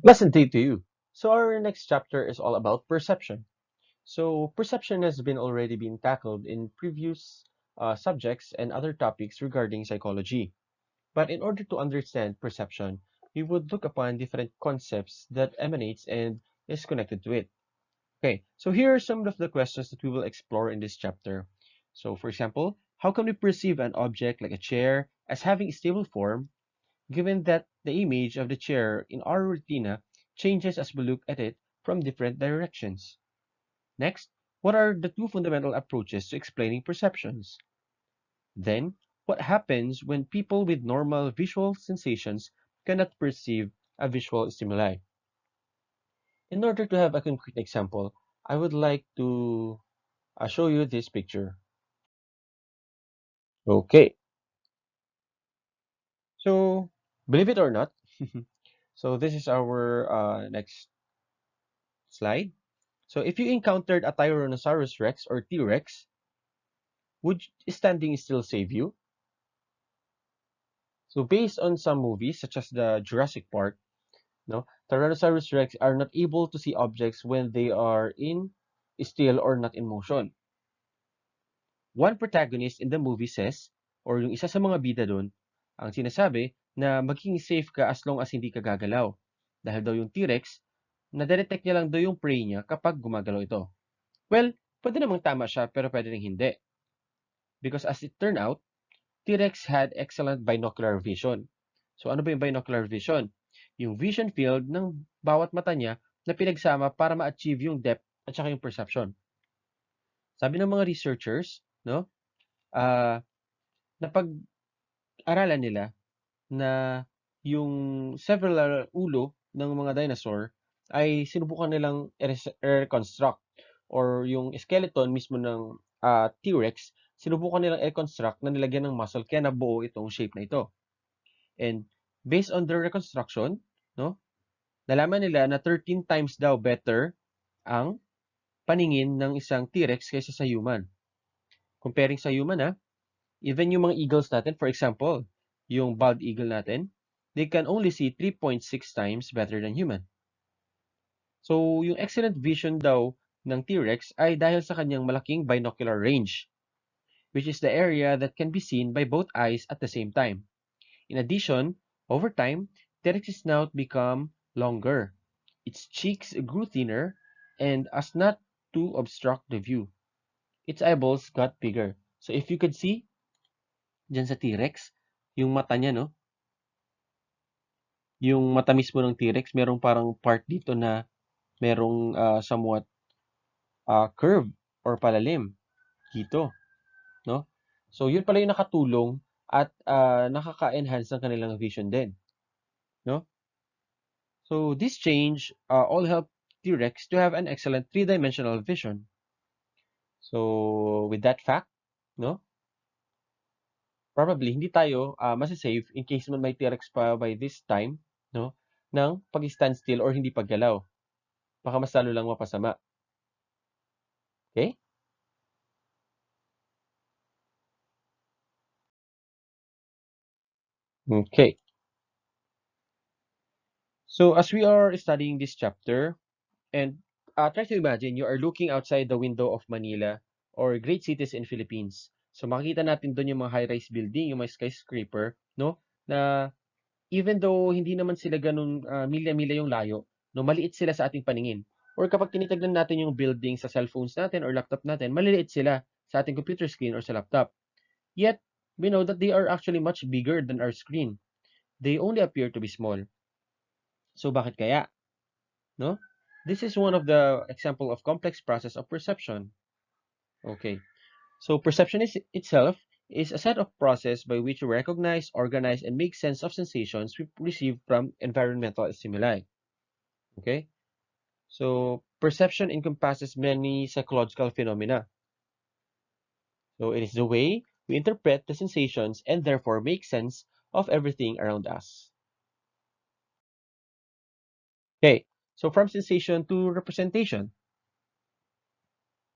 Lesson day to you. So our next chapter is all about perception. So perception has been already been tackled in previous subjects and other topics regarding psychology. But in order to understand perception, we would look upon different concepts that emanates and is connected to it. Okay, so here are some of the questions that we will explore in this chapter. So for example, how can we perceive an object like a chair as having a stable form given that the image of the chair in our retina changes as we look at it from different directions. Next, what are the two fundamental approaches to explaining perceptions? Then, what happens when people with normal visual sensations cannot perceive a visual stimuli? In order to have a concrete example, I would like to show you this picture. Okay, so believe it or not, so this is our next slide. So if you encountered a Tyrannosaurus Rex or T-Rex, would standing still save you? So based on some movies such as the Jurassic Park, no, Tyrannosaurus Rex are not able to see objects when they are in still or not in motion. One protagonist in the movie says, or yung isa sa mga bida doon, ang sinasabi na maging safe ka as long as hindi ka gagalaw. Dahil daw yung T-Rex, nadedetect niya lang daw yung prey niya kapag gumagalaw ito. Well, pwede namang tama siya pero pwede rin hindi. Because as it turned out, T-Rex had excellent binocular vision. So ano ba yung binocular vision? Yung vision field ng bawat mata niya na pinagsama para ma-achieve yung depth at saka yung perception. Sabi ng mga researchers, no, ah napag-aralan nila na yung several ulo ng mga dinosaur ay sinubukan nilang i-reconstruct or yung skeleton mismo ng T-Rex, sinubukan nilang i-reconstruct na nilagyan ng muscle kaya nabuo itong shape na ito. And based on their reconstruction, no, nalaman nila na 13 times daw better ang paningin ng isang T-Rex kaysa sa human. Comparing sa human, even yung mga eagles natin, for example, yung bald eagle natin, they can only see 3.6 times better than human. So, yung excellent vision daw ng T-Rex ay dahil sa kanyang malaking binocular range, which is the area that can be seen by both eyes at the same time. In addition, over time, T-Rex's snout become longer. Its cheeks grew thinner, and as not to obstruct the view, its eyeballs got bigger. So if you could see, dyan sa T-Rex, yung mata niya, no? Yung mata mismo ng T-Rex, merong parang part dito na merong somewhat curve or palalim dito, no? So yun pala yung nakatulong at nakaka-enhance ng kanilang vision din, no? So this change all help T-Rex to have an excellent three-dimensional vision. So with that fact, no, probably hindi tayo masasave in case man may T-Rex pa by this time, no, ng pag-stand still or hindi paggalaw. Baka mas lalo lang mapasama. Okay? Okay. So as we are studying this chapter, and try to imagine you are looking outside the window of Manila or great cities in Philippines. So makikita natin doon yung mga high-rise building, yung mga skyscraper, no? Na even though hindi naman sila ganun milya-milya yung layo, no, maliit sila sa ating paningin. Or kapag tinitignan natin yung building sa cellphones natin or laptop natin, maliliit sila sa ating computer screen or sa laptop. Yet, we know that they are actually much bigger than our screen. They only appear to be small. So bakit kaya? No? This is one of the example of complex process of perception. Okay. So perception is itself is a set of process by which we recognize, organize, and make sense of sensations we receive from environmental stimuli. Okay. So perception encompasses many psychological phenomena. So it is the way we interpret the sensations and therefore make sense of everything around us. Okay. So from sensation to representation.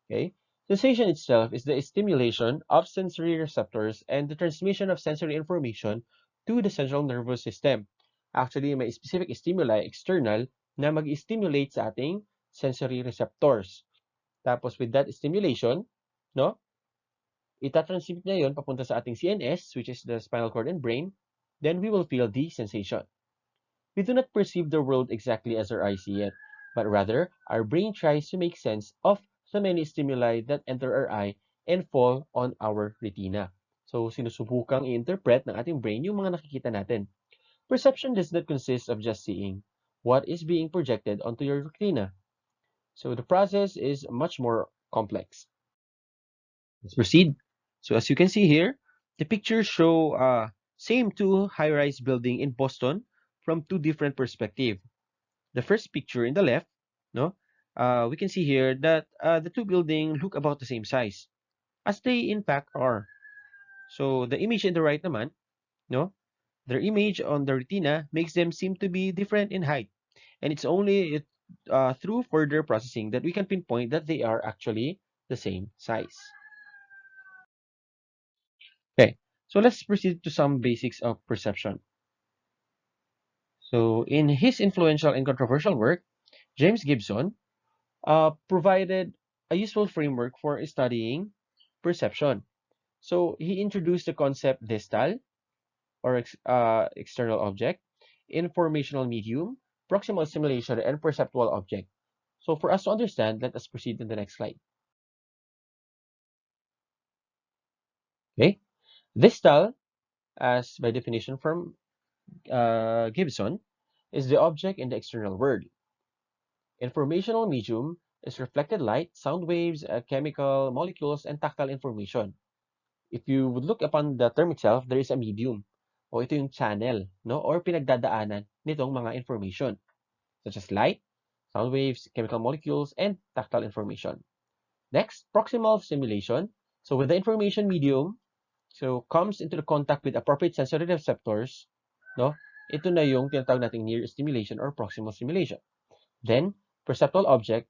Okay. Sensation itself is the stimulation of sensory receptors and the transmission of sensory information to the central nervous system. Actually, may specific stimuli external na mag-stimulate sa ating sensory receptors. Tapos with that stimulation, no, itatransmit niya yon papunta sa ating CNS, which is the spinal cord and brain, then we will feel the sensation. We do not perceive the world exactly as our eyes see it, but rather our brain tries to make sense of the many stimuli that enter our eye and fall on our retina. So, sinusubukang i-interpret ng ating brain yung mga nakikita natin. Perception does not consist of just seeing what is being projected onto your retina. So, the process is much more complex. Let's proceed. So as you can see here, the pictures show same two high-rise building in Boston from two different perspectives. The first picture in the left, no, we can see here that the two buildings look about the same size, as they in fact are. So the image in the right naman, no, their image on the retina makes them seem to be different in height, and it's only through further processing that we can pinpoint that they are actually the same size. Okay, so let's proceed to some basics of perception. So, in his influential and controversial work, James Gibson provided a useful framework for studying perception. So, he introduced the concept Gestalt, or external object, informational medium, proximal simulation, and perceptual object. So, for us to understand, let us proceed to the next slide. Okay, Gestalt, as by definition from Gibson, is the object in the external world. Informational medium is reflected light, sound waves, chemical molecules, and tactile information. If you would look upon the term itself, there is a medium o ito yung channel, no, or pinagdadaanan nitong mga information such as light, sound waves, chemical molecules, and tactile information. Next, proximal stimulation. So with the information medium, so comes into the contact with appropriate sensory receptors, no, ito na yung tinatawag nating near stimulation or proximal stimulation. Then, perceptual object.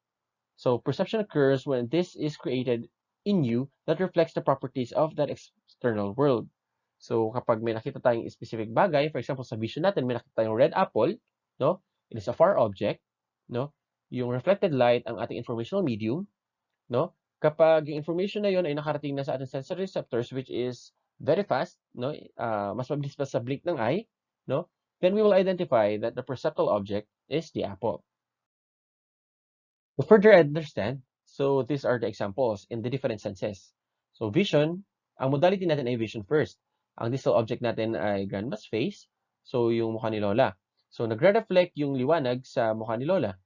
So, perception occurs when this is created in you that reflects the properties of that external world. So, kapag may nakita tayong specific bagay, for example, sa vision natin, may nakita tayong red apple, no? It is a far object, no? Yung reflected light ang ating informational medium, no? Kapag yung information na yon ay nakarating na sa ating sensory receptors, which is very fast, no? Mas mabilis pa sa blink ng eye, no? Then we will identify that the perceptual object is the apple. To further understand, so these are the examples in the different senses. So vision, ang modality natin ay vision first. Ang distal object natin ay grandma's face, so yung mukha ni Lola. So nagre-reflect yung liwanag sa mukha ni Lola.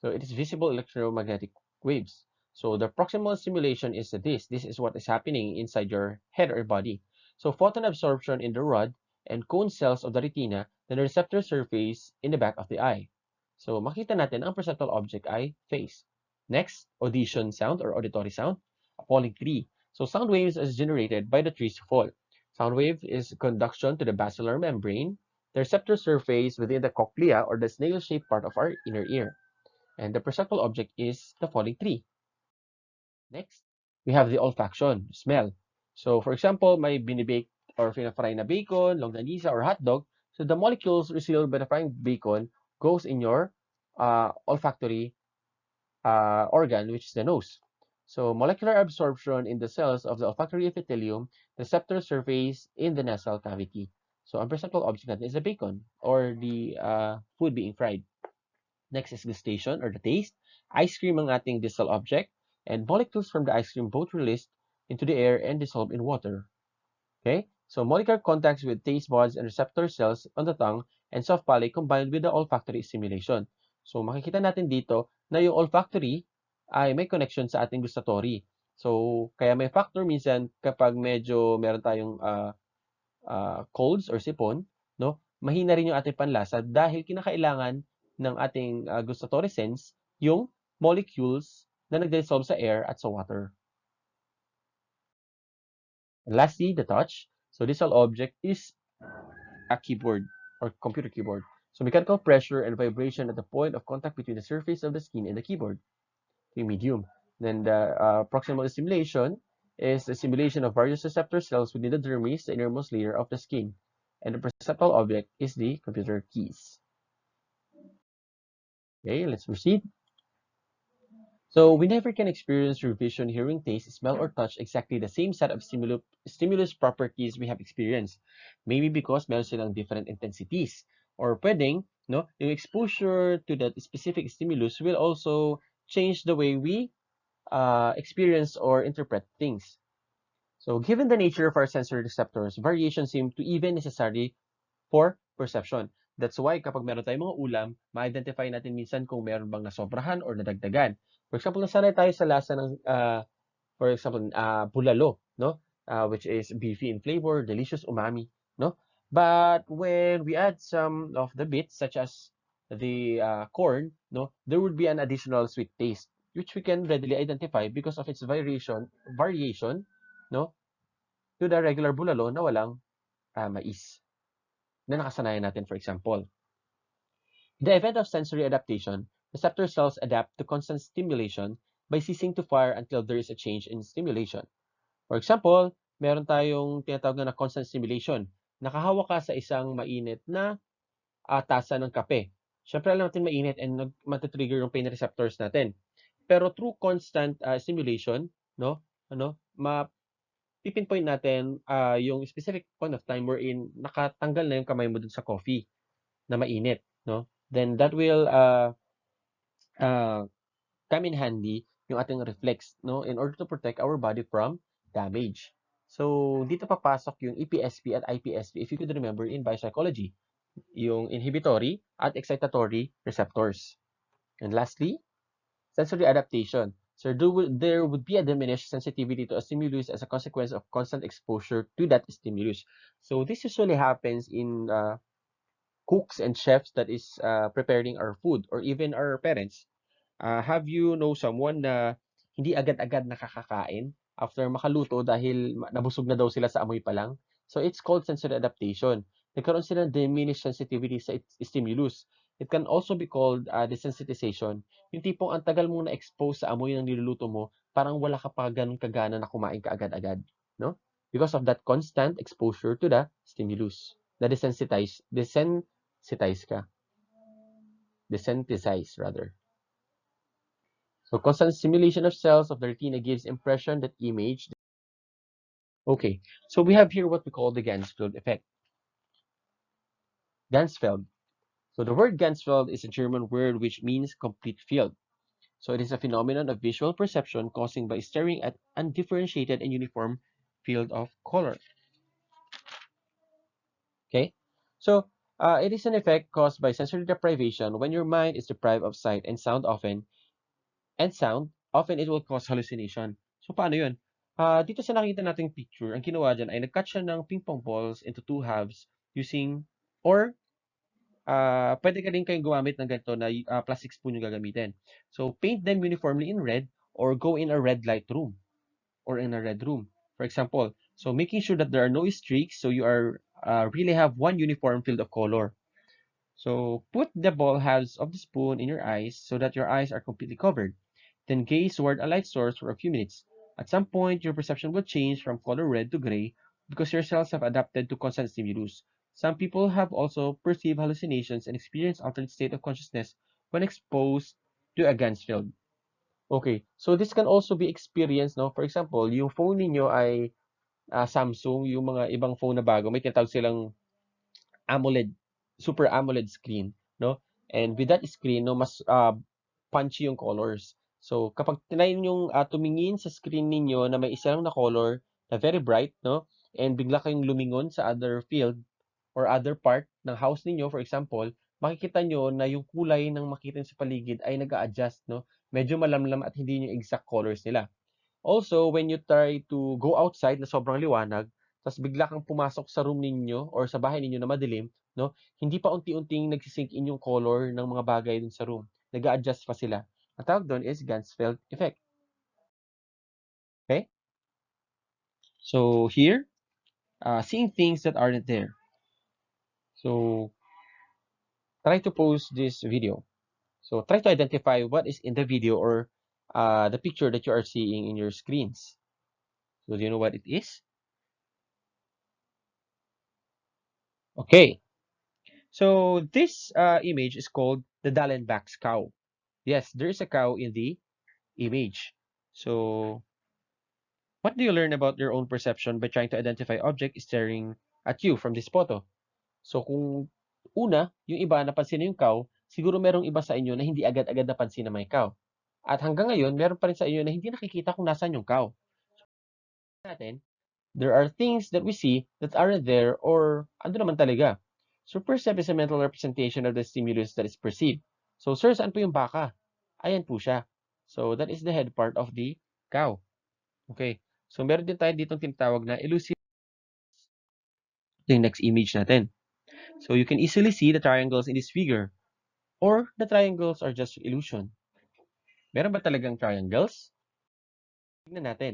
So it is visible electromagnetic waves. So the proximal stimulation is this. This is what is happening inside your head or body. So photon absorption in the rod and cone cells of the retina, then the receptor surface in the back of the eye. So makita natin ang perceptual object ay face. Next, audition sound or auditory sound, a falling tree. So sound waves is generated by the trees fall. Sound wave is conduction to the basilar membrane, the receptor surface within the cochlea or the snail-shaped part of our inner ear. And the perceptual object is the falling tree. Next, we have the olfaction, smell. So for example, may binibake or fry na bacon, longganisa, or hot dog. So the molecules received by the frying bacon goes in your olfactory organ, which is the nose. So molecular absorption in the cells of the olfactory epithelium, receptor surface in the nasal cavity. So ang perceptual object natin is the bacon or the food being fried. Next is gustation or the taste. Ice cream ang ating distal object, and molecules from the ice cream both released into the air and dissolve in water. Okay? So molecular contacts with taste buds and receptor cells on the tongue and soft palate combined with the olfactory stimulation. So makikita natin dito na yung olfactory ay may connection sa ating gustatory. So kaya may factor minsan kapag medyo meron tayong colds or sipon, no? Mahina rin yung ating panlasa dahil kinakailangan ng ating gustatory sense yung molecules na nagdissolve sa air at sa water. And lastly, the touch. So this whole object is a keyboard or computer keyboard. So mechanical pressure and vibration at the point of contact between the surface of the skin and the keyboard, the medium. Then the proximal stimulation is the stimulation of various receptor cells within the dermis, the innermost layer of the skin. and the perceptual object is the computer keys. Okay, let's proceed. So we never can experience through vision, hearing, taste, smell, or touch exactly the same set of stimulus properties we have experienced. Maybe because meron silang different intensities. Or pwedeng, no, yung exposure to that specific stimulus will also change the way we experience or interpret things. So given the nature of our sensory receptors, variations seem to even necessary for perception. That's why kapag meron tayong mga ulam, ma-identify natin minsan kung meron bang nasobrahan or nadagdagan. For example, nasanay tayo sa lasa ng, for example, bulalo, no? Which is beefy in flavor, delicious umami, no? But when we add some of the bits, such as the corn, no, there would be an additional sweet taste, which we can readily identify because of its variation, no, to the regular bulalo na walang mais na nakasanayan natin, for example. The event of sensory adaptation, receptor cells adapt to constant stimulation by ceasing to fire until there is a change in stimulation. For example, meron tayong tinatawag na constant stimulation. Nakahawa ka sa isang mainit na tasa ng kape. Siyempre alam natin mainit and matitrigger yung pain receptors natin. Pero through constant stimulation, no, pipinpoint natin yung specific point of time wherein nakatanggal na yung kamay mo dun sa coffee na mainit, no? Then that will uh, come in handy yung ating reflex, no, in order to protect our body from damage. So dito papasok yung EPSP at IPSP, if you could remember in biopsychology, yung inhibitory at excitatory receptors. And lastly, sensory adaptation. So there would be a diminished sensitivity to a stimulus as a consequence of constant exposure to that stimulus. So this usually happens in cooks and chefs that is preparing our food, or even our parents. Have you know someone na hindi agad-agad nakakakain after makaluto dahil nabusog na daw sila sa amoy pa lang? So it's called sensory adaptation. Nagkaroon sila ng diminished sensitivity sa stimulus. It can also be called desensitization. Yung tipong ang tagal mong na-expose sa amoy ng niluluto mo, parang wala ka pa ganun kagana na kumain ka agad-agad, no? Because of that constant exposure to the stimulus. Desensitize ka. Desensitize rather. So constant stimulation of cells of the retina gives impression that image. Okay, so we have here what we call the Ganzfeld effect. Ganzfeld. So the word Ganzfeld is a German word which means complete field. So it is a phenomenon of visual perception caused by staring at undifferentiated and uniform field of color. Okay, so it is an effect caused by sensory deprivation when your mind is deprived of sight and sound often, it will cause hallucination. So, paano yun? Dito sa nakita nating picture, ang ginawa dyan ay nag-cut siya ng ping pong balls into two halves using, or pwede ka rin kayong gumamit ng ganito na plastic spoon yung gagamitin. So, paint them uniformly in red or go in a red light room or in a red room. For example, so making sure that there are no streaks, so you are really have one uniform field of color. So, put the ball halves of the spoon in your eyes so that your eyes are completely covered. Then gaze toward a light source for a few minutes. At some point, your perception will change from color red to gray because your cells have adapted to constant stimulus. Some people have also perceived hallucinations and experienced alternate state of consciousness when exposed to a Gans field. Okay, so this can also be experienced, no? For example, yung phone ninyo ay Samsung, yung mga ibang phone na bago, may tinatawag silang AMOLED, super AMOLED screen, no? And with that screen, no, mas punchy yung colors. So, kapag tinry yung tumingin sa screen ninyo na may isa lang na color na very bright, no? And bigla kayong lumingon sa other field or other part ng house ninyo, for example, makikita nyo na yung kulay ng makita sa paligid ay nag-a-adjust, no? Medyo malamlam at hindi yung exact colors nila. Also, when you try to go outside na sobrang liwanag, tapos bigla kang pumasok sa room ninyo or sa bahay ninyo na madilim, no? Hindi pa unti-unting nagsisink in yung color ng mga bagay dun sa room. Nag-a-adjust pa sila. Ang tawag doon is Ganzfeld effect. Okay? So here, seeing things that aren't there. So try to pause this video. So try to identify what is in the video or the picture that you are seeing in your screens. So do you know what it is? Okay, so this image is called the Dallenbach's cow. Yes, there is a cow in the image. So, what do you learn about your own perception by trying to identify object staring at you from this photo? So, kung una, yung iba napansin na yung cow, siguro merong iba sa inyo na hindi agad-agad napansin na may cow. At hanggang ngayon, meron pa rin sa inyo na hindi nakikita kung nasaan yung cow. Natin, there are things that we see that aren't there or ano naman talaga. So, percept is a mental representation of the stimulus that is perceived. So, sir, saan po yung baka? Ayan po siya. So, that is the head part of the cow. Okay. So, meron din tayo ditong tinatawag na elusive yung next image natin. So, you can easily see the triangles in this figure or the triangles are just illusion. Meron ba talagang triangles? Tingnan natin.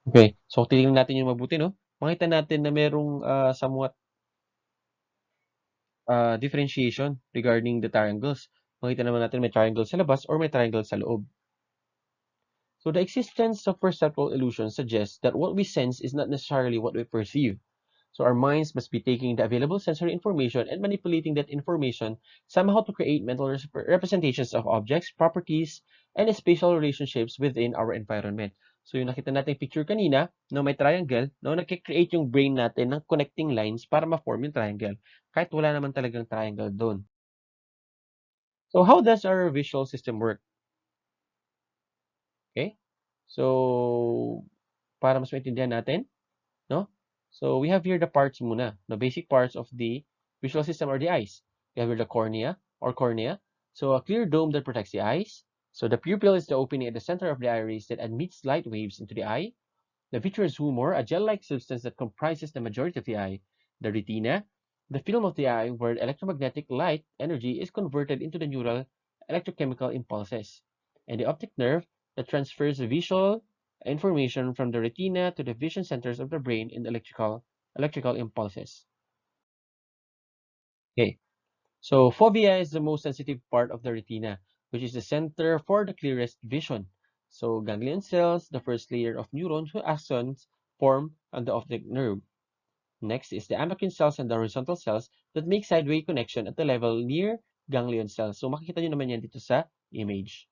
Okay. So, tingnan natin yung mabuti, no? Makita natin na merong somewhat differentiation regarding the triangles. Makita naman natin may triangle sa labas or may triangle sa loob. So the existence of perceptual illusion suggests that what we sense is not necessarily what we perceive. So our minds must be taking the available sensory information and manipulating that information somehow to create mental representations of objects, properties, and spatial relationships within our environment. So yung nakita natin picture kanina, no, may triangle, no, nag-create yung brain natin ng connecting lines para ma-form yung triangle. Kahit wala naman talagang triangle doon. So how does our visual system work? Okay? So, para mas maintindihan natin, no? So, we have here the parts muna. The basic parts of the visual system are the eyes. We have here the cornea. So, a clear dome that protects the eyes. So, the pupil is the opening at the center of the iris that admits light waves into the eye. The vitreous humor, a gel-like substance that comprises the majority of the eye. The retina, the film of the eye where electromagnetic light energy is converted into the neural electrochemical impulses. And the optic nerve that transfers visual information from the retina to the vision centers of the brain in electrical impulses. Okay, so fovea is the most sensitive part of the retina, which is the center for the clearest vision. So ganglion cells, the first layer of neurons whose axons form on the optic nerve. Next is the amacrine cells and the horizontal cells that make sideway connection at the level near ganglion cells. So makikita nyo naman yan dito sa image.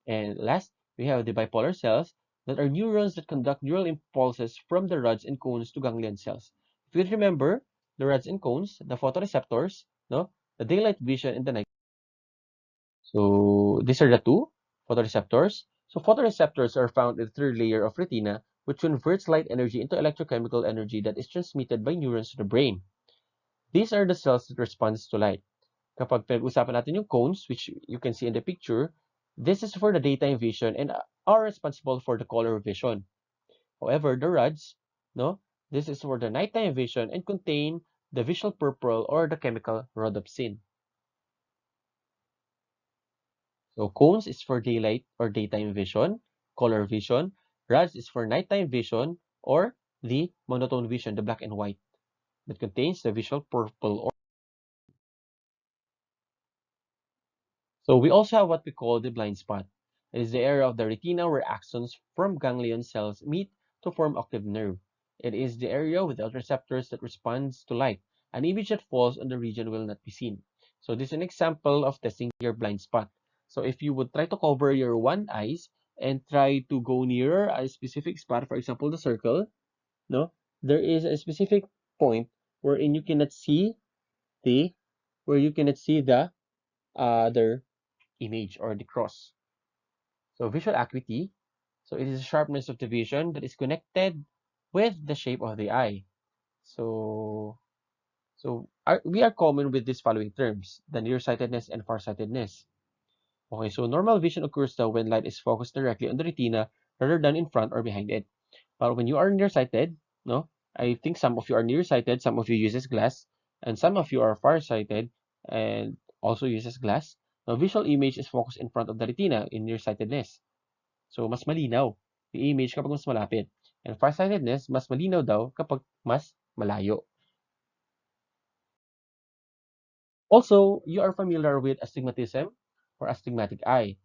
And last, we have the bipolar cells that are neurons that conduct neural impulses from the rods and cones to ganglion cells. If you remember, the rods and cones, the photoreceptors, no, the daylight vision and the night. So these are the two photoreceptors. So photoreceptors are found in the third layer of retina, which converts light energy into electrochemical energy that is transmitted by neurons to the brain. These are the cells that responds to light. Kapag pinag-usapan natin yung cones, which you can see in the picture, this is for the daytime vision and are responsible for the color vision. However, the rods, no, this is for the nighttime vision and contain the visual purple or the chemical rhodopsin. So cones is for daylight or daytime vision, color vision. Rods is for nighttime vision or the monotone vision, the black and white, that contains the visual purple or. So we also have what we call the blind spot. It is the area of the retina where axons from ganglion cells meet to form octave nerve. It is the area with the receptors that responds to light. An image that falls on the region will not be seen. So this is an example of testing your blind spot. So if you would try to cover your one eyes and try to go near a specific spot, for example, the circle, no, there is a specific point wherein you cannot see the where you cannot see the other image or the cross. So visual acuity, so it is the sharpness of the vision that is connected with the shape of the eye. So, we are common with these following terms, the nearsightedness and farsightedness. Okay, so normal vision occurs though when light is focused directly on the retina rather than in front or behind it. But when you are nearsighted, no, I think some of you are nearsighted, some of you uses glass, and some of you are farsighted and also uses glass. Now, visual image is focused in front of the retina in nearsightedness. So, mas malinaw yung image kapag mas malapit. And farsightedness, mas malinaw daw kapag mas malayo. Also, you are familiar with astigmatism or astigmatic eye.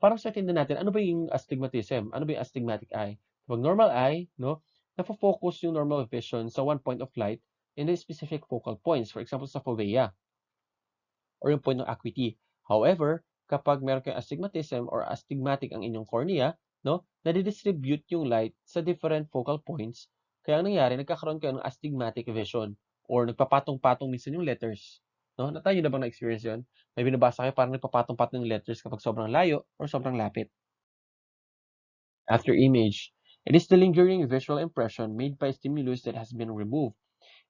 Para sa atin natin, ano ba yung astigmatism? Ano ba yung astigmatic eye? Kapag normal eye, no, nafo-focus yung normal vision sa one point of light in the specific focal points. For example, sa fovea or yung point ng acuity. However, kapag meron kayong astigmatism or astigmatic ang inyong cornea, no, nadidistribute yung light sa different focal points. Kaya ang nangyari, nagkakaroon kayo ng astigmatic vision or nagpapatong-patong minsan yung letters. No? Natayo na bang na-experience yun? May binabasa kayo parang nagpapatong-patong yung letters kapag sobrang layo or sobrang lapit. After image, it is the lingering visual impression made by stimulus that has been removed.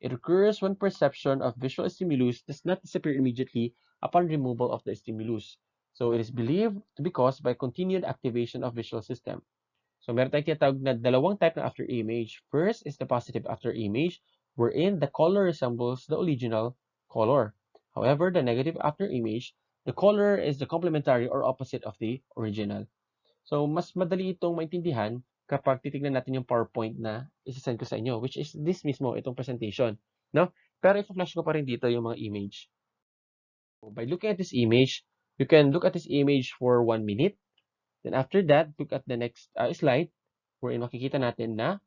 It occurs when perception of visual stimulus does not disappear immediately upon removal of the stimulus. So it is believed to be caused by continued activation of visual system. So meron tayong tinatawag na dalawang type ng after image. First is the positive after image, wherein the color resembles the original color. However, the negative after image, the color is the complementary or opposite of the original. So, mas madali itong maintindihan kapag titignan natin yung PowerPoint na isa-send ko sa inyo, which is this mismo, itong presentation. No? Pero i-flash ko pa rin dito yung mga image. So, by looking at this image, you can look at this image for 1 minute. Then after that, look at the next slide wherein makikita natin na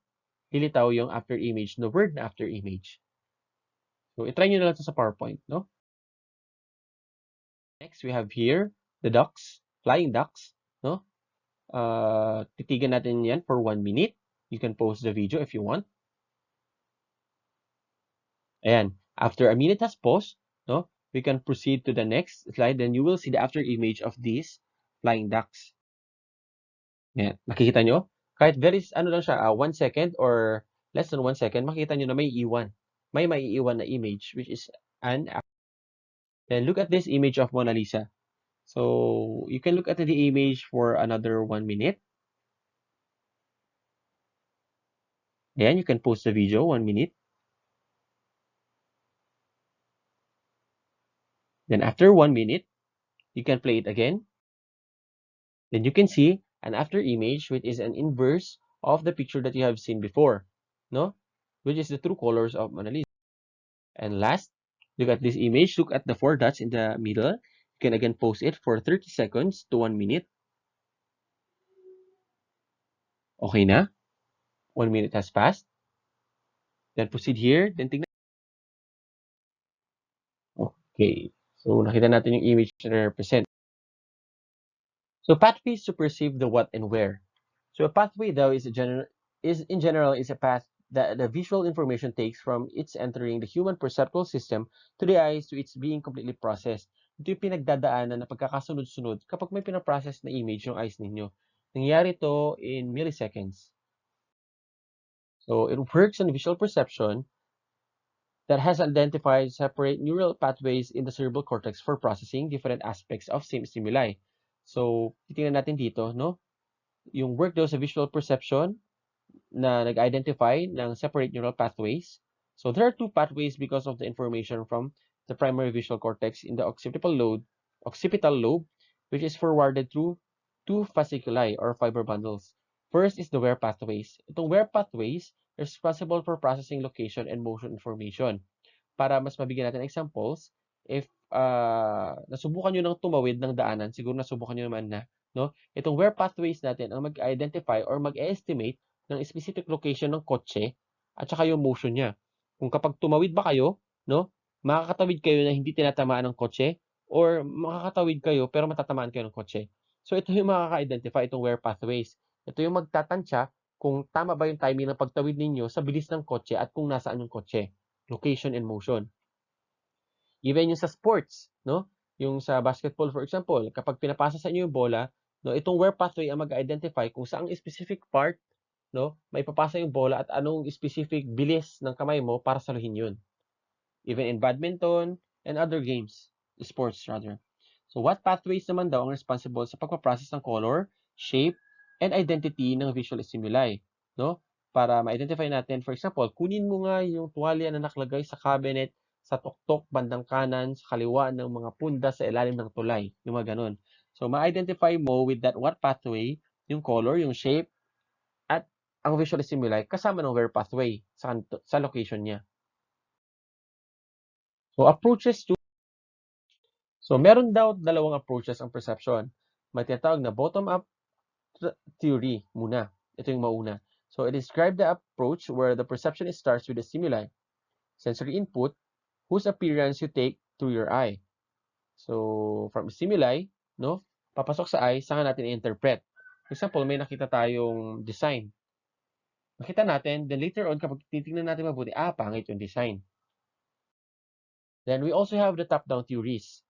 lilitaw yung after image, the word na after image. So, itry nyo na lang ito sa PowerPoint. No? Next, we have here the ducks, flying ducks. No? Titigan natin yan for 1 minute. You can pause the video if you want. Ayan. After a minute has paused, no, we can proceed to the next slide. Then you will see the after image of these flying ducks. Ayan. Makikita nyo? Kahit very, ano lang siya, 1 second or less than 1 second, makikita nyo na may iwan. May maiiwan na image, which is an. Then look at this image of Mona Lisa. So you can look at the image for another 1 minute. Then you can pause the video 1 minute. Then after 1 minute, you can play it again. Then you can see an after image, which is an inverse of the picture that you have seen before, no? Which is the true colors of Mona Lisa. And last, look at this image. Look at the 4 dots in the middle. You can again pause it for 30 seconds to 1 minute. Okay na? 1 minute has passed. Then proceed here. Then tingnan. Okay. So nakita natin yung image na represent. So pathways to perceive the what and where. So a pathway though is in general is a path that the visual information takes from its entering the human perceptual system to the eyes to its being completely processed. Ito yung pinagdadaanan na pagkakasunod-sunod kapag may pinaprocess na image yung eyes ninyo. Nangyayari to in milliseconds. So it works on visual perception that has identified separate neural pathways in the cerebral cortex for processing different aspects of same stimuli. So, titingnan natin dito, no? Yung work daw sa visual perception na nag-identify ng separate neural pathways. So, there are 2 pathways because of the information from the primary visual cortex in the occipital lobe, which is forwarded through 2 fasciculi or fiber bundles. First is the where pathways. Itong where pathways are responsible for processing location and motion information. Para mas mabigyan natin examples, if nasubukan nyo ng tumawid ng daanan, siguro nasubukan nyo naman na, no? Itong where pathways natin ang mag-identify or mag-estimate ng specific location ng kotse at saka yung motion niya. Kung kapag tumawid ba kayo, no? Makakatawid kayo na hindi tinatamaan ng kotse or makakatawid kayo pero matatamaan kayo ng kotse. So ito yung makaka-identify itong where pathways. Ito yung magtatansya kung tama ba yung timing ng pagtawid ninyo sa bilis ng kotse at kung nasaan yung kotse. Location and motion. Even yung sa sports, no? Yung sa basketball, for example, kapag pinapasa sa inyo yung bola, no, itong where pathway ang mag-identify kung saang specific part, no, may papasa yung bola at anong specific bilis ng kamay mo para saluhin yun. Even in badminton and other games, sports rather. So what pathways naman daw ang responsible sa pagpaprocess ng color, shape, and identity ng visual stimuli, no? Para ma-identify natin, for example, kunin mo nga yung tuwalya na nakalagay sa cabinet, sa tuktok, bandang kanan, sa kaliwa ng mga punda sa ilalim ng tulay, yung mga ganun. So ma-identify mo with that what pathway, yung color, yung shape, at ang visual stimuli kasama ng where pathway sa location niya. So approaches to. So meron daw dalawang approaches ang perception. May tinatawag na bottom-up theory muna. Ito yung mauna. So it describes the approach where the perception starts with the stimuli. sensory input whose appearance you take through your eye. So, from stimuli, no, papasok sa eye, saka natin i-interpret. For example, may nakita tayong design. Nakita natin, then later on, kapag titignan natin mabuti, pangit yung design. Then we also have the top-down theories.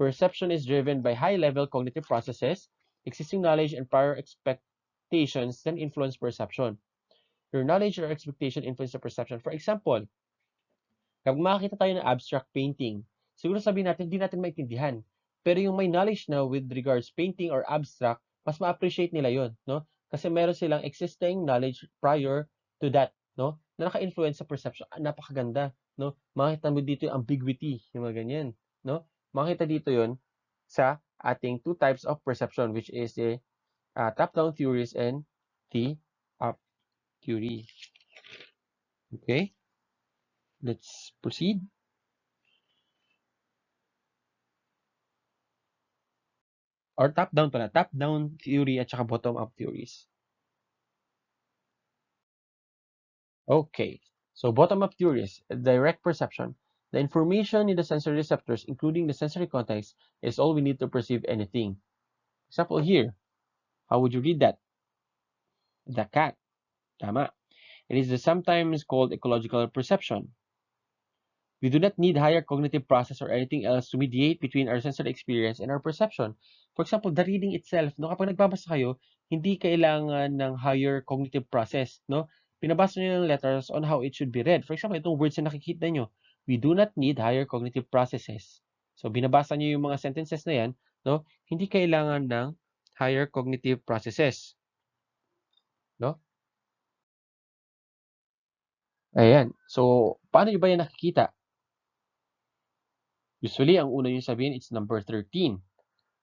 Perception is driven by high-level cognitive processes, existing knowledge and prior expectations then influence perception. Your knowledge or expectation influence the perception. For example, kapag makakita tayo ng abstract painting, siguro sabihin natin, hindi natin maintindihan. Pero yung may knowledge na with regards painting or abstract, mas ma-appreciate nila yon, no? Kasi meron silang existing knowledge prior to that, no? Na naka-influence sa perception. Napakaganda, no? Makita mo dito yung ambiguity, yung mga ganyan, no? Makita dito yon sa ating two types of perception, which is the top-down theories and the up theory. Okay? Let's proceed. Or top-down pala. Top-down theory at saka bottom-up theories. Okay. So, bottom-up theories, direct perception. The information in the sensory receptors, including the sensory context, is all we need to perceive anything. Example here. How would you read that? The cat. Tama. It is the sometimes called ecological perception. We do not need higher cognitive process or anything else to mediate between our sensory experience and our perception. For example, the reading itself, no, kapag nagbabasa kayo, hindi kailangan ng higher cognitive process, no? Pinabasa niyo yung letters on how it should be read. For example, itong words na nakikita niyo, we do not need higher cognitive processes. So, binabasa niyo yung mga sentences na yan, no? Hindi kailangan ng higher cognitive processes, no? Ayan. So, paano niyo ba yan nakikita? Usually, ang una niyo sabihin, it's number 13.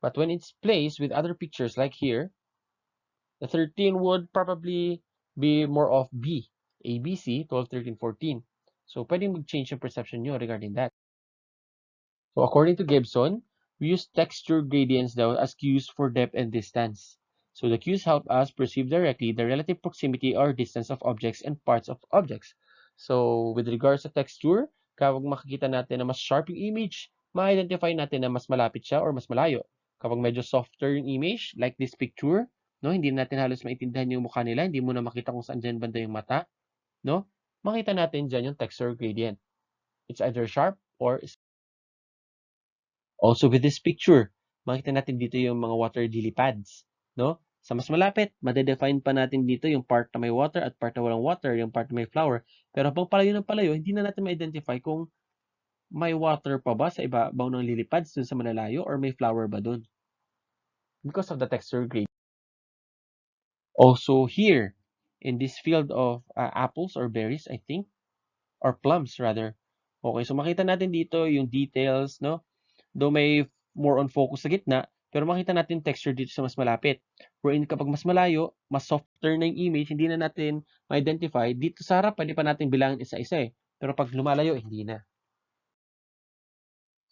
But when it's placed with other pictures like here, the 13 would probably be more of B. A, B, C, 12, 13, 14. So, pwedeng mag-change yung perception nyo regarding that. So, according to Gibson, we use texture gradients now as cues for depth and distance. So, the cues help us perceive directly the relative proximity or distance of objects and parts of objects. So, with regards to texture, kapag makikita natin na mas sharp yung image, ma-identify natin na mas malapit siya or mas malayo. Kapag medyo softer yung image, like this picture, no, hindi natin halos maintindihan yung mukha nila, hindi mo na makita kung saan dyan banda yung mata, no? Makita natin dyan yung texture gradient. It's either sharp or also with this picture, makita natin dito yung mga water lily pads, no? Sa mas malapit, madedefine pa natin dito yung part na may water at part na walang water, yung part na may flower. Pero habang palayo ng palayo, hindi na natin ma-identify kung may water pa ba sa ibabaw ng lily pads dun sa malalayo or may flower ba dun. Because of the texture grade. Also here, in this field of apples or berries, I think, or plums rather. Okay, so makita natin dito yung details, no? Though may more on focus sa gitna, pero makita natin texture dito sa mas malapit. Wherein kapag mas malayo, mas softer na yung image, hindi na natin ma-identify. Dito sa harap, pwede pa natin bilangin isa-isa eh. Pero pag lumalayo, hindi na.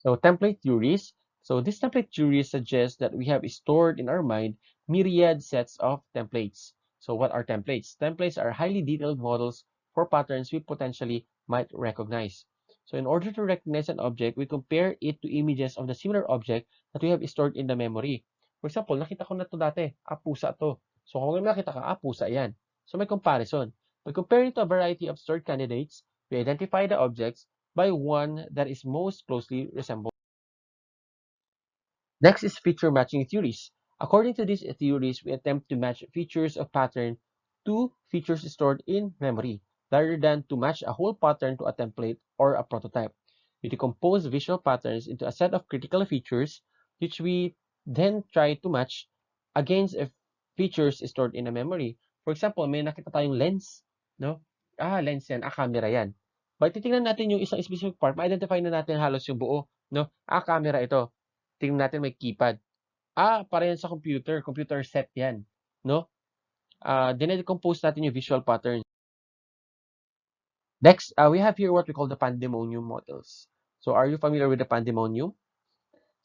So template theories. So this template theory suggests that we have stored in our mind myriad sets of templates. So what are templates? Templates are highly detailed models for patterns we potentially might recognize. So in order to recognize an object, we compare it to images of the similar object that we have stored in the memory. For example, nakita ko na to dati. Pusa to. So kung may nakita ka, pusa yan. So may comparison. By comparing to a variety of stored candidates, we identify the objects by one that is most closely resembled. Next is feature matching theories. According to these theories, we attempt to match features of pattern to features stored in memory, rather than to match a whole pattern to a template or a prototype. We decompose visual patterns into a set of critical features, which we then try to match against features stored in a memory. For example, may nakita tayong lens, no? Lens yan. Camera yan. Pag titingnan natin yung isang specific part, ma-identify na natin halos yung buo, no? Camera ito. Tingnan natin may keypad. Para yan sa computer. Computer set yan. No? Dinedecompose natin yung visual pattern. Next, we have here what we call the pandemonium models. So, are you familiar with the pandemonium?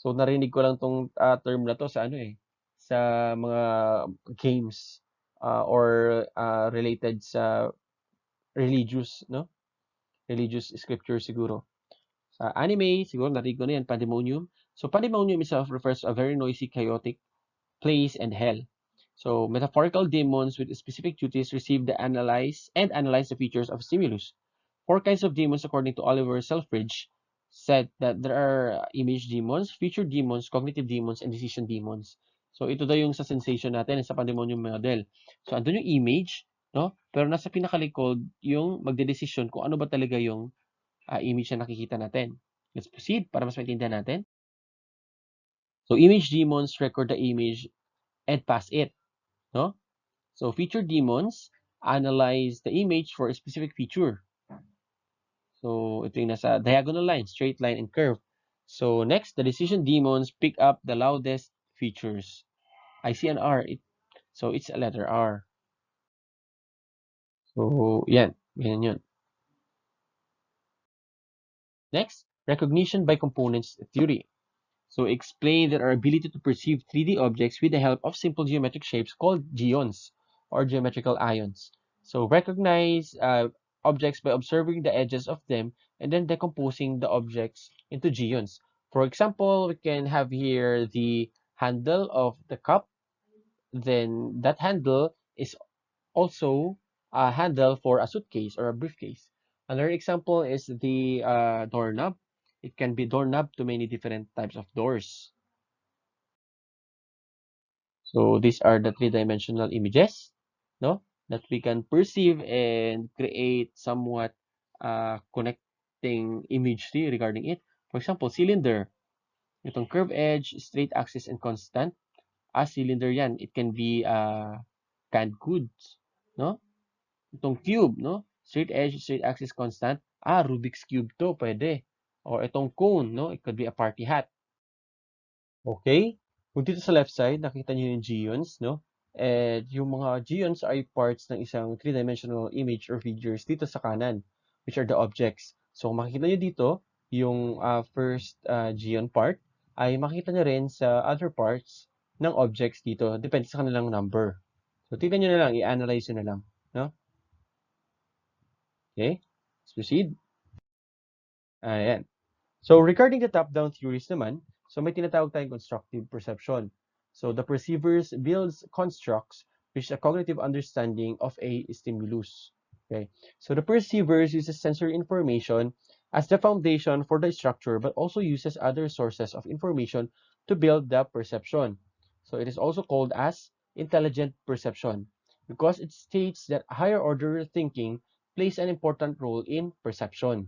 So, narinig ko lang tong term na to sa sa mga games or related sa religious, no? religious scripture siguro. Sa anime, siguro narinig ko na yan, pandemonium. So, pandemonium itself refers to a very noisy, chaotic place and hell. So, metaphorical demons with specific duties receive the analyze the features of stimulus. Four kinds of demons, according to Oliver Selfridge, said that there are image demons, feature demons, cognitive demons, and decision demons. So, ito daw yung sa sensation natin, sa pandemonium model. So, andun yung image, no? Pero nasa pinakalikod, yung magdedesisyon kung ano ba talaga yung image na nakikita natin. Let's proceed para mas maintindihan natin. So, image demons record the image and pass it, no? So, feature demons analyze the image for a specific feature. So, ito yung nasa diagonal line, straight line, and curve. So, next, the decision demons pick up the loudest features. I see an R. So, it's a letter R. So, yan. Ganyan yun. Next, recognition by components theory. So, explain that our ability to perceive 3D objects with the help of simple geometric shapes called geons or geometrical ions. So, recognize objects by observing the edges of them and then decomposing the objects into geons. For example, we can have here the handle of the cup. Then that handle is also a handle for a suitcase or a briefcase. Another example is the doorknob. It can be doorknob to many different types of doors. So these are the three-dimensional images, no, that we can perceive and create somewhat connecting imagery regarding it. For example, cylinder. Itong curved edge, straight axis, and constant. Cylinder yan. It can be canned goods, no? Itong cube, no? Straight edge, straight axis, constant. Rubik's cube to, pwede. Or itong cone, no? It could be a party hat. Okay? Kung dito sa left side, nakita niyo yung geons, no? And yung mga geons ay parts ng isang three-dimensional image or figures dito sa kanan, which are the objects. So, kung makikita niyo dito, yung first geon part, ay makikita niyo rin sa other parts ng objects dito. Depende sa kanilang number. So, tignan niyo na lang, i-analyze nyo na lang. No? Okay? Let's proceed. Ayan. So, regarding the top-down theories naman, so may tinatawag tayong constructive perception. So, the perceivers builds constructs which is a cognitive understanding of a stimulus. Okay. So, the perceivers uses sensory information as the foundation for the structure, but also uses other sources of information to build the perception. So, it is also called as intelligent perception because it states that higher order thinking plays an important role in perception.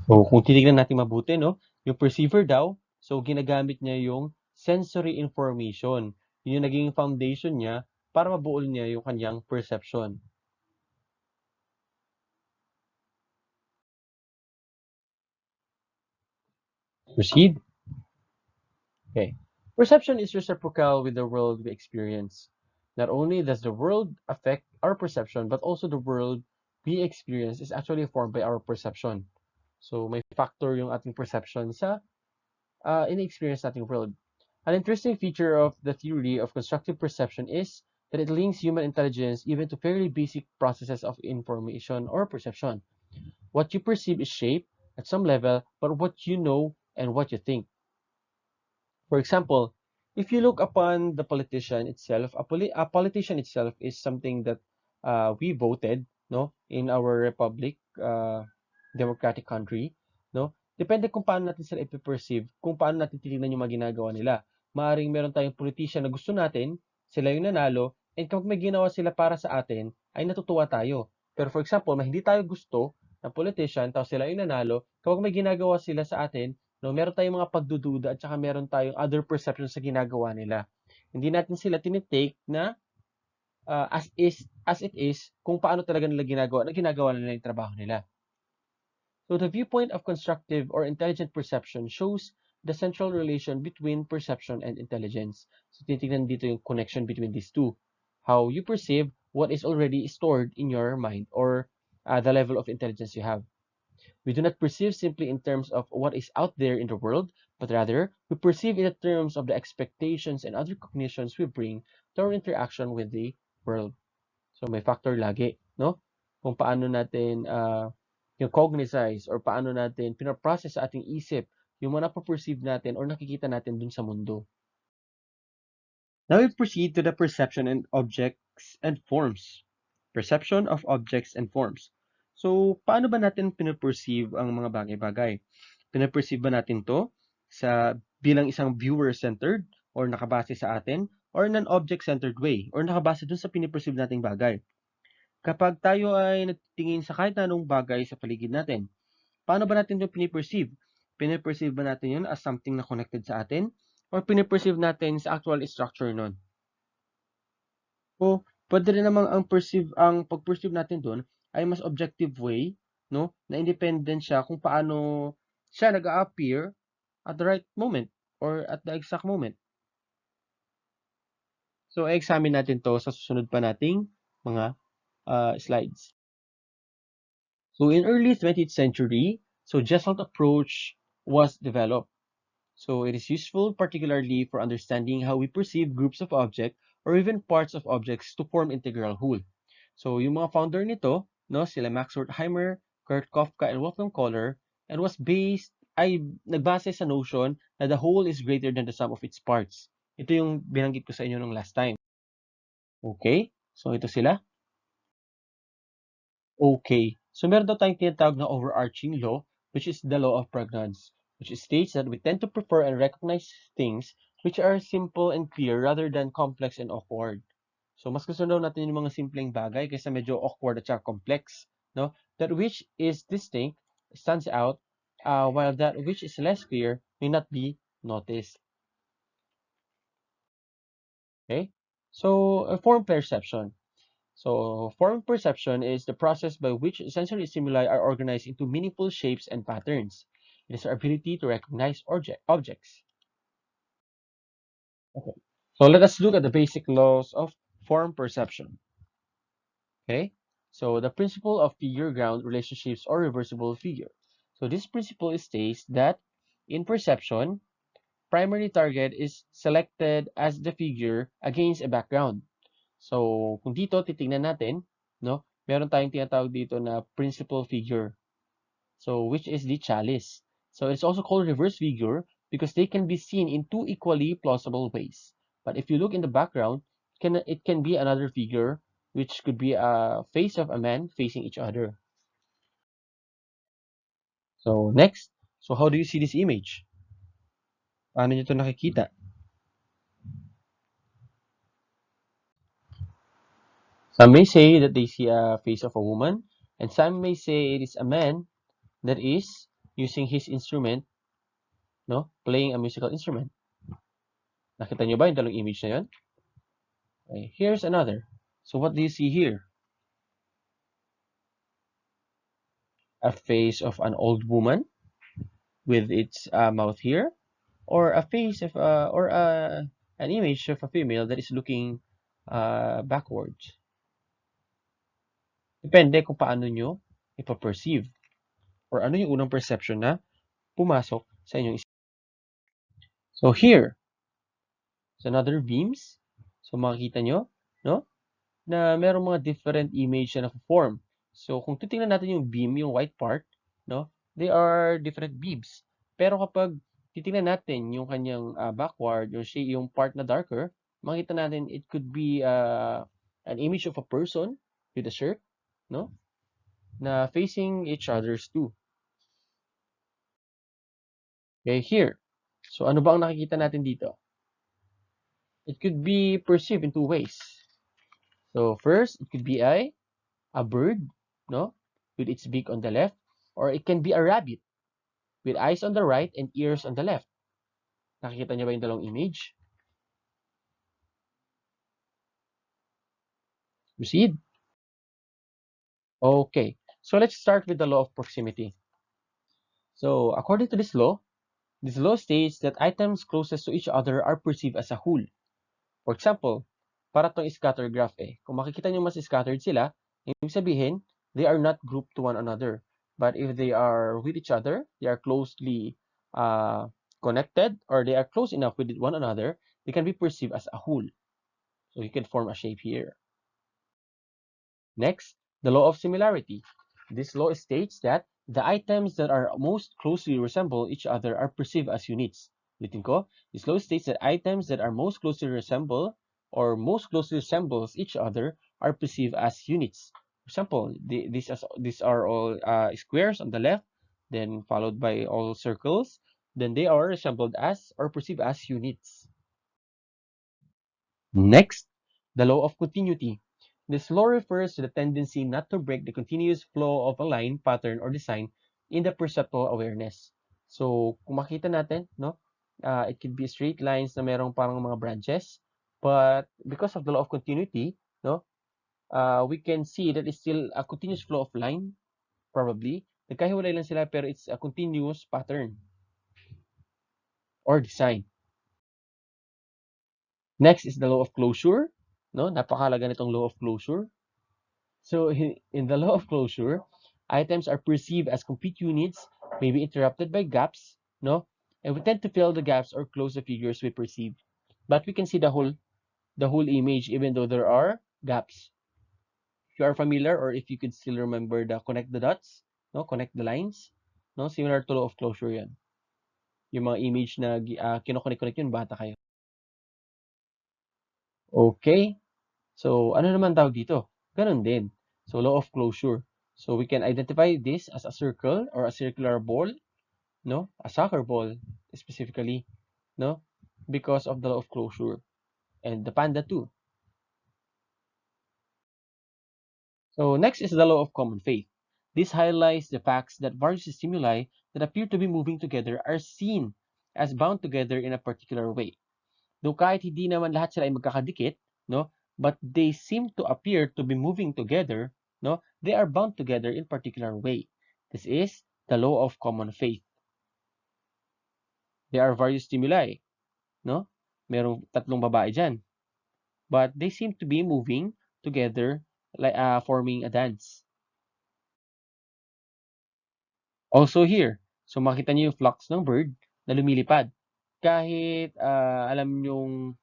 So, kung titignan natin mabuti, no, yung perceiver daw, so ginagamit niya yung sensory information. Yun yung naging foundation niya para mabuo niya yung kanyang perception. Proceed. Okay. Perception is reciprocal with the world we experience. Not only does the world affect our perception, but also the world we experience is actually formed by our perception. So, may factor yung ating perception sa in-experience nating world. An interesting feature of the theory of constructive perception is that it links human intelligence even to fairly basic processes of information or perception. What you perceive is shaped at some level by what you know and what you think. For example, if you look upon the politician itself, a politician itself is something that we voted, no, in our republic, democratic country, no. Depende kung paano natin sila ipe-perceive, kung paano natin titignan yung mga ginagawa nila. Maaring meron tayong politician na gusto natin, sila yung nanalo, and kapag may ginawa sila para sa atin, ay natutuwa tayo. Pero for example, hindi tayo gusto ng politician, tapos sila yung nanalo, kapag may ginagawa sila sa atin, no, meron tayong mga pagdududa at saka meron tayong other perceptions sa ginagawa nila. Hindi natin sila tinitake na as it is kung paano talaga nila ginagawa nila yung trabaho nila. So the viewpoint of constructive or intelligent perception shows the central relation between perception and intelligence. So titignan dito yung connection between these two. How you perceive what is already stored in your mind or the level of intelligence you have. We do not perceive simply in terms of what is out there in the world, but rather we perceive in terms of the expectations and other cognitions we bring to our interaction with the world. So may factor lagi, no? Kung paano natin yung cognize or paano natin pinaprocess sa ating isip yung mga napaperceive natin or nakikita natin dun sa mundo. Now we proceed to the perception and objects and forms. Perception of objects and forms. So, paano ba natin pinaperceive ang mga bagay-bagay? Pinaperceive ba natin to sa bilang isang viewer-centered or nakabase sa atin or in an object-centered way or nakabase dun sa piniperceive nating bagay? Kapag tayo ay nagtingin sa kahit na anong bagay sa paligid natin, paano ba natin ito piniperceive? Piniperceive ba natin yun as something na connected sa atin or piniperceive natin sa actual structure nun? So, puwede rin namang ang pag-perceive natin dun ay mas objective way, 'no, na independent siya kung paano siya nag-a-appear at the right moment or at the exact moment. So, i-examine natin 'to sa susunod pa nating mga, slides. So, in early 20th century, Gestalt approach was developed. So, it is useful particularly for understanding how we perceive groups of objects or even parts of objects to form integral whole. So, yung mga founder nito, no, sila Max Wertheimer, Kurt Koffka, and Wolfgang Kohler, and ay nagbase sa notion na the whole is greater than the sum of its parts. Ito yung binanggit ko sa inyo nung last time. Okay? So, ito sila. Okay. So, meron daw tayong tinatawag na overarching law, which is the law of pregnance, which states that we tend to prefer and recognize things which are simple and clear rather than complex and awkward. So, mas gusto daw natin yung mga simpleng bagay kaysa medyo awkward at saka complex, no? That which is distinct stands out, while that which is less clear may not be noticed. Okay? So, form perception. So, form perception is the process by which sensory stimuli are organized into meaningful shapes and patterns. It is our ability to recognize objects. Okay. So, let us look at the basic laws of form perception. Okay. So, the principle of figure-ground relationships or reversible figure. So, this principle states that in perception, primary target is selected as the figure against a background. So, kung dito titingnan natin, no, meron tayong tinatawag dito na principal figure. So, which is the chalice. So, it's also called reverse figure because they can be seen in two equally plausible ways. But if you look in the background, it can be another figure, which could be a face of a man facing each other. So, next. So, how do you see this image? Paano nyo ito nakikita? Some may say that they see a face of a woman, and some may say it is a man that is using his instrument, no, playing a musical instrument. Nakita nyo ba yung dalawang image na yun? Okay, here's another. So what do you see here? A face of an old woman with its mouth here, or a face of an image of a female that is looking backwards. Depende kung paano nyo ipaperceive or ano yung unang perception na pumasok sa inyong isip. So here, so another beams. So makikita nyo, no? Na merong mga different image na form. So, kung titingnan natin yung beam, yung white part, no, they are different beams. Pero kapag titingnan natin yung kanyang backward, yung part na darker, makita natin it could be an image of a person with a shirt, no, na facing each other's two. Okay, here. So, ano ba ang nakikita natin dito? It could be perceived in two ways. So, first, it could be a bird, no, with its beak on the left, or it can be a rabbit with eyes on the right and ears on the left. Nakikita niyo ba yung dalawang image? Proceed. Okay, so let's start with the law of proximity. So, according to this law states that items closest to each other are perceived as a whole. For example, para tong scatter graph Kung makikita niyo mas scattered sila, ibig sabihin, they are not grouped to one another. But if they are with each other, they are closely connected, or they are close enough with one another, they can be perceived as a whole. So you can form a shape here. Next, the law of similarity. This law states that the items that are most closely resemble each other are perceived as units. Ulitin ko, this law states that items that are most closely resemble or most closely resembles each other are perceived as units. For example, these are all squares on the left, then followed by all circles, then they are resembled as or perceived as units. Next, the law of continuity. This law refers to the tendency not to break the continuous flow of a line, pattern, or design in the perceptual awareness. So, kung makita natin, no, it could be straight lines na merong parang mga branches, but because of the law of continuity, no, we can see that it's still a continuous flow of line, probably. Nagkahiwalay lang sila pero it's a continuous pattern or design. Next is the law of closure. No, napakahalaga nitong law of closure. So in the law of closure, items are perceived as complete units, may be interrupted by gaps, no? And we tend to fill the gaps or close the figures we perceive. But we can see the whole image even though there are gaps. If you are familiar or if you could still remember the connect the dots, no? Connect the lines, no? Similar to law of closure yan. Yung mga image na kinoconnect-connect yun, bata kayo. Okay. So, ano naman tawag dito? Ganun din. So, law of closure. So, we can identify this as a circle or a circular ball, no? A soccer ball, specifically, no? Because of the law of closure. And the panda too. So, next is the law of common faith. This highlights the facts that various stimuli that appear to be moving together are seen as bound together in a particular way. Though kahit hindi naman lahat sila ay magkakadikit, no? But they seem to appear to be moving together, no? They are bound together in particular way. This is the law of common faith. There are various stimuli, no? Merong tatlong babae dyan. But they seem to be moving together, like forming a dance. Also here, so makita niyo yung flux ng bird na lumilipad. Kahit alam yung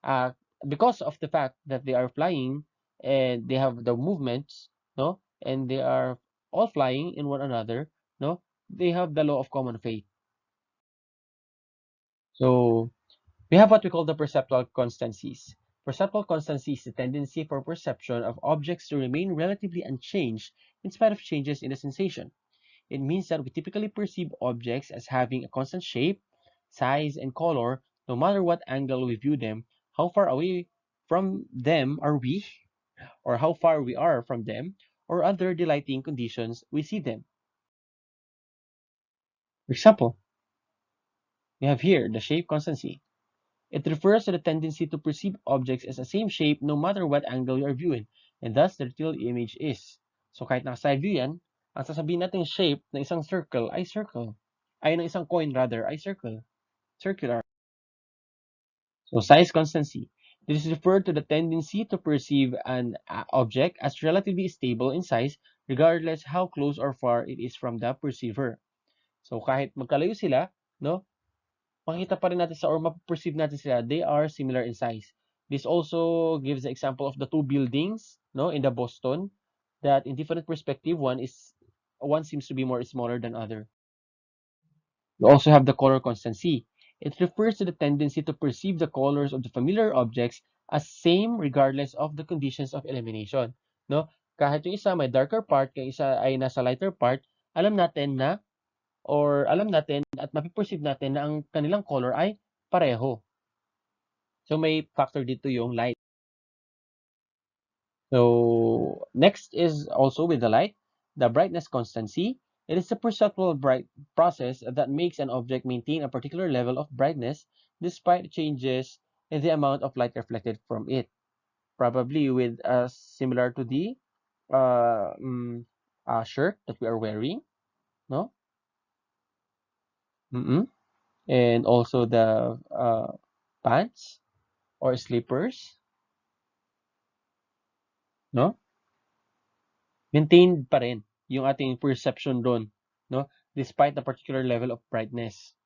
uh, because of the fact that they are flying and they have the movements, no, and they are all flying in one another, no, they have the law of common faith. So we have what we call the perceptual constancies. Perceptual constancy is the tendency for perception of objects to remain relatively unchanged in spite of changes in the sensation. It means that we typically perceive objects as having a constant shape, size, and color, no matter what angle we view them, how far away from them are we, or how far we are from them, or other delighting conditions we see them. For example, we have here the shape constancy. It refers to the tendency to perceive objects as the same shape no matter what angle you are viewing, and thus the real image is. So kahit naka-side view yan, ang sasabihin natin shape ng isang circle ay circle. Ay ng isang coin rather ay circle. Circular. So size constancy. This is referred to the tendency to perceive an object as relatively stable in size regardless how close or far it is from the perceiver. So kahit magkalayo sila, no, makita pa rin natin sa or ma-perceive natin sila, they are similar in size. This also gives the example of the two buildings, no, in the Boston, that in different perspective, one seems to be more smaller than other. We also have the color constancy. It refers to the tendency to perceive the colors of the familiar objects as same regardless of the conditions of elimination. No? Kahit yung isa may darker part, yung isa ay nasa lighter part, alam natin na or alam natin at mapiperceive natin na ang kanilang color ay pareho. So may factor dito yung light. So next is also with the light, the brightness constancy. It is a perceptual bright process that makes an object maintain a particular level of brightness despite changes in the amount of light reflected from it. Probably with similar to the uh, mm, shirt that we are wearing, no? Mm-mm. And also the pants or slippers, no? Maintained pa rin yung ating perception doon, no? Despite the particular level of brightness.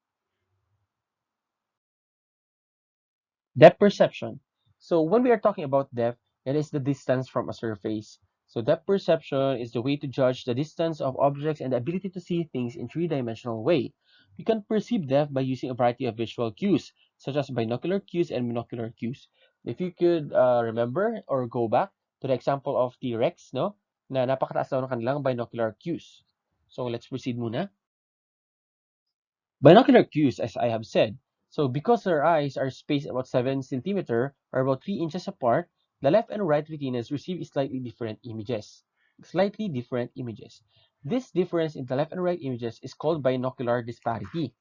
Depth perception. So when we are talking about depth, it is the distance from a surface. So depth perception is the way to judge the distance of objects and the ability to see things in three-dimensional way. We can perceive depth by using a variety of visual cues, such as binocular cues and monocular cues. If you could remember or go back to the example of T-Rex, no? Na napakataas daw ng kanilang binocular cues. So let's proceed muna. Binocular cues, as I have said. So because their eyes are spaced about 7 centimeter or about 3 inches apart, the left and right retinas receive slightly different images. Slightly different images. This difference in the left and right images is called binocular disparity.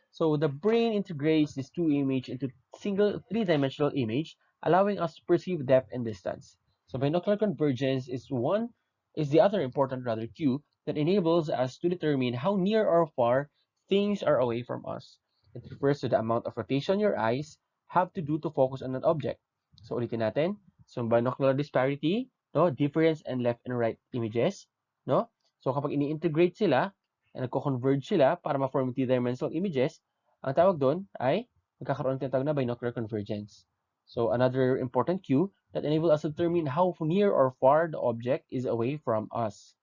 So the brain integrates these two images into single three-dimensional image, allowing us to perceive depth and distance. So binocular convergence is the other important rather cue that enables us to determine how near or far things are away from us. It refers to the amount of rotation your eyes have to do to focus on an object. So ulitin natin. So binocular disparity, no, difference and left and right images, no? So kapag ini-integrate sila, nagko-converge sila para ma-form three-dimensional images, ang tawag doon ay nagkakaroon ng tinatawag na binocular convergence. So another important cue that enable us to determine how near or far the object is away from us.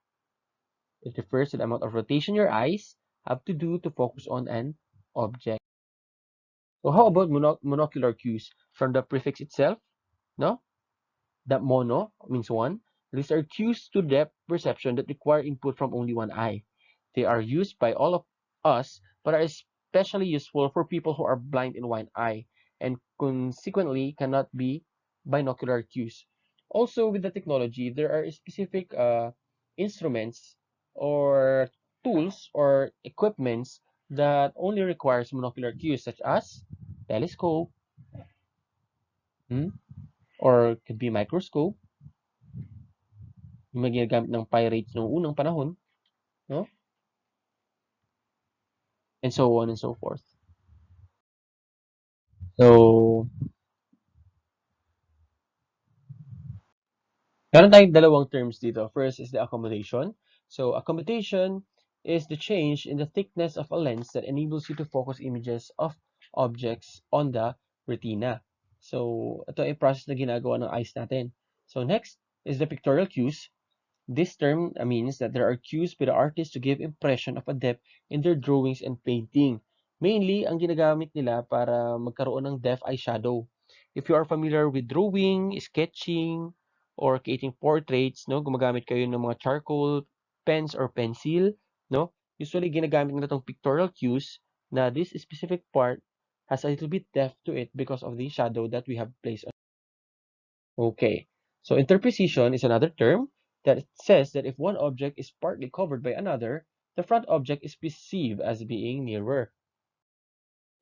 It refers to the amount of rotation your eyes have to do to focus on an object. So how about monocular cues from the prefix itself? No? That mono means one. These are cues to depth perception that require input from only one eye. They are used by all of us, but are especially useful for people who are blind in one eye and consequently cannot be binocular cues. Also, with the technology, there are specific instruments or tools or equipments that only requires monocular cues, such as telescope, hmm, or could be microscope, yung mga ginagamit ng pirates noong unang panahon, no? And so on and so forth. So, meron tayong dalawang terms dito. First is the accommodation. So, accommodation is the change in the thickness of a lens that enables you to focus images of objects on the retina. So, ito ay process na ginagawa ng eyes natin. So, next is the pictorial cues. This term means that there are cues by the artist to give impression of a depth in their drawings and painting. Mainly, ang ginagamit nila para magkaroon ng depth ay shadow. If you are familiar with drawing, sketching, or creating portraits, no, gumagamit kayo ng mga charcoal pens or pencil, no, usually ginagamit nila itong pictorial cues na this specific part has a little bit depth to it because of the shadow that we have placed on. Okay, so interposition is another term that says that if one object is partly covered by another, the front object is perceived as being nearer.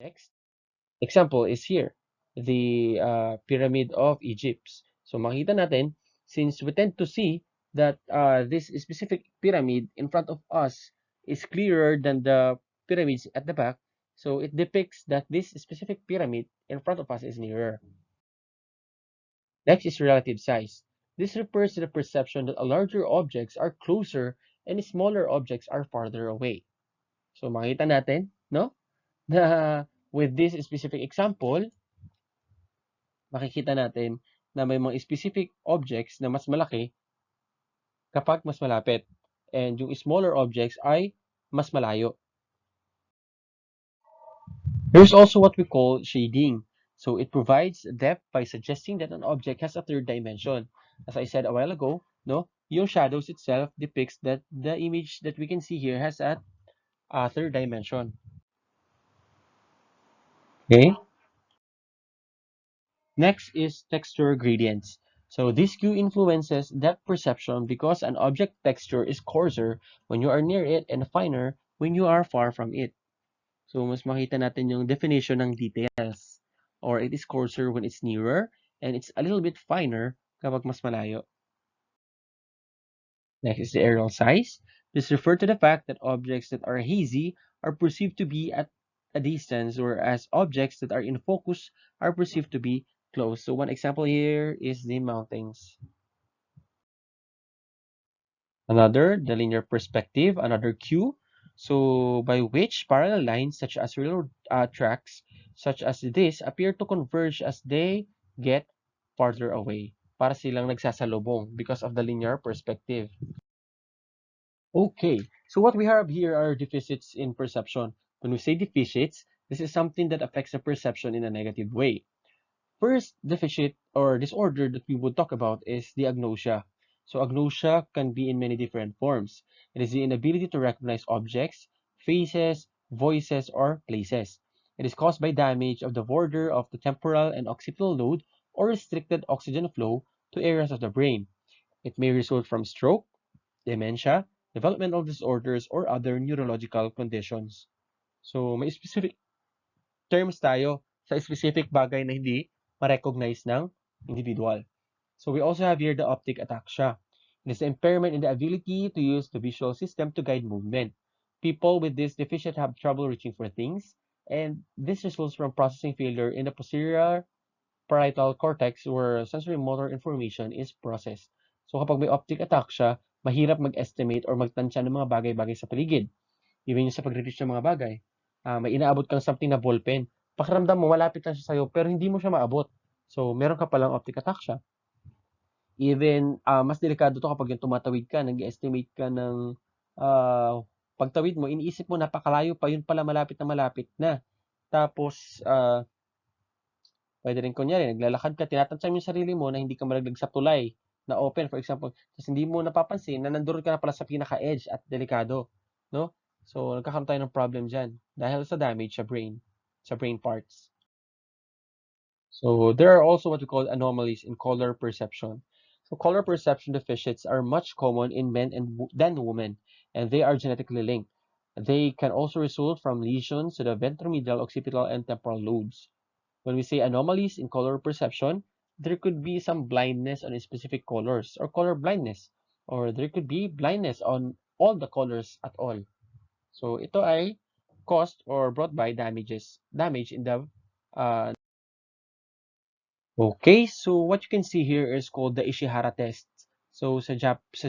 Next example is here, the Pyramid of Egypt. So makita natin, since we tend to see that this specific pyramid in front of us is clearer than the pyramids at the back, so it depicts that this specific pyramid in front of us is nearer. Next is relative size. This refers to the perception that larger objects are closer and smaller objects are farther away. So makita natin, no? Na with this specific example, makikita natin na may mga specific objects na mas malaki kapag mas malapit. And yung smaller objects ay mas malayo. There's also what we call shading. So it provides depth by suggesting that an object has a third dimension. As I said a while ago, no, yung shadows itself depicts that the image that we can see here has a third dimension. Okay. Next is texture gradients. So this cue influences depth perception because an object texture is coarser when you are near it and finer when you are far from it. So mas makita natin yung definition ng details. Or it is coarser when it's nearer and it's a little bit finer kapag mas malayo. Next is the areal size. This refers to the fact that objects that are hazy are perceived to be at a distance, whereas objects that are in focus are perceived to be close. So one example here is the mountains. Another, the linear perspective, another cue. So by which parallel lines such as railroad tracks such as this appear to converge as they get farther away. para silang nagsasalubong because of the linear perspective. Okay, so what we have here are deficits in perception. When we say deficits, this is something that affects the perception in a negative way. First deficit or disorder that we would talk about is the agnosia. So agnosia can be in many different forms. It is the inability to recognize objects, faces, voices, or places. It is caused by damage of the border of the temporal and occipital lobe or restricted oxygen flow to areas of the brain. It may result from stroke, dementia, developmental disorders, or other neurological conditions. So may specific terms tayo sa specific bagay na hindi ma-recognize ng individual. So we also have here the optic ataxia. It is the impairment in the ability to use the visual system to guide movement. People with this deficit have trouble reaching for things, and this results from processing failure in the posterior parietal cortex where sensory motor information is processed. So kapag may optic ataxia, mahirap mag-estimate or magtansya ng mga bagay-bagay sa paligid. Even yung sa pag-reach ng mga bagay. May inaabot kang something na ballpen. Pakiramdam mo, malapit lang siya sa'yo, pero hindi mo siya maabot. So, meron ka palang optic ataxia. Even, mas delikado to kapag yung tumatawid ka, nag-estimate ka ng pagtawid mo, iniisip mo napakalayo pa, yun pala malapit na malapit na. Tapos, pwede rin kunyari, naglalakad ka, tinatansya mo yung sarili mo na hindi ka malaglag sa tulay na open, for example. Tapos hindi mo napapansin na nandun ka na pala sa pinaka-edge at delikado. No? So, nagkakaroon tayo ng problem dyan dahil sa damage sa brain parts. So, there are also what we call anomalies in color perception. So, color perception deficits are much common in men than women, and they are genetically linked. They can also result from lesions to the ventromedial, occipital, and temporal lobes. When we say anomalies in color perception, there could be some blindness on specific colors or color blindness, or there could be blindness on all the colors at all. So ito ay caused or brought by damage in the Okay, so what you can see here is called the Ishihara test. So sa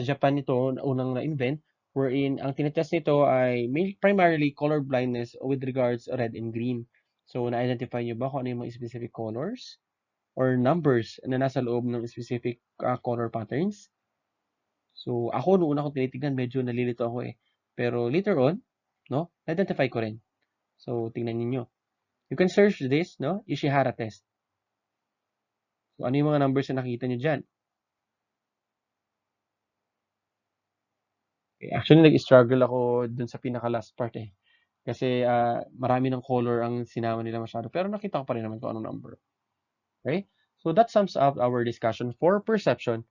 Japan ito unang na-invent wherein ang tinetest nito ay primarily color blindness with regards red and green. So na-identify niyo ba kung ano yung mga specific colors or numbers na nasa loob ng specific color patterns? So ako noong una ko tinitingnan medyo nalilito ako eh. Pero later on, no, na-identify ko rin. So tingnan niyo. You can search this, no, Ishihara test. So ano yung mga numbers na nakita niyo diyan? Actually, nag-struggle ako dun sa pinaka-last part eh. Kasi marami ng color ang sinama nila masyado. Pero nakita ko pa rin naman kung anong number. Okay? So that sums up our discussion for perception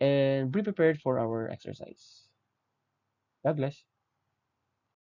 and be prepared for our exercise. God bless.